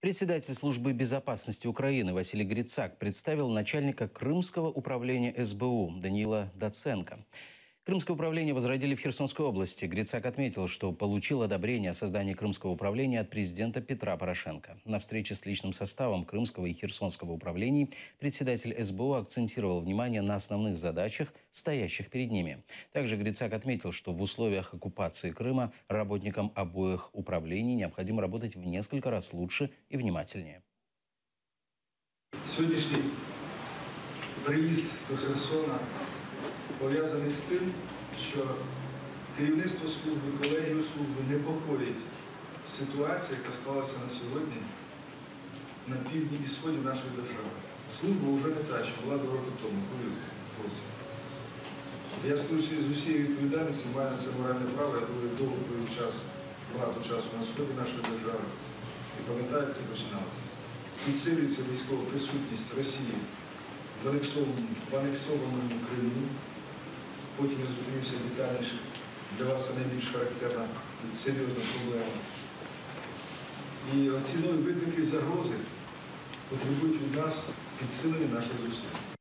Председатель службы безопасности Украины Василий Грицак представил начальника Крымского управления СБУ Даниила Даценко. Крымское управление возродили в Херсонской области. Грицак отметил, что получил одобрение о создании Крымского управления от президента Петра Порошенко. На встрече с личным составом Крымского и Херсонского управлений председатель СБУ акцентировал внимание на основных задачах, стоящих перед ними. Также Грицак отметил, что в условиях оккупации Крыма работникам обоих управлений необходимо работать в несколько раз лучше и внимательнее. Сьогоднішній приїзд до Херсона пов'язаний з тим, що керівництво служби, колегію служби непокоїть ситуація, яка склалася на сьогодні на півдні і сході нашої держави. Служба вже не та, що була 2 роки тому. Я з усією відповідальністю маю на це моральне право, я доволі довго провів час, багато часу на сході нашої держави. І пам'ятаю, як це починалося. Підсилюється військова присутність Росії в анексованому Криму. Потім я зупинився детальніше. Для вас це найбільш характерна і серйозна проблема. І оці нові виклики загрози потребують від нас підсилення наших зусиль.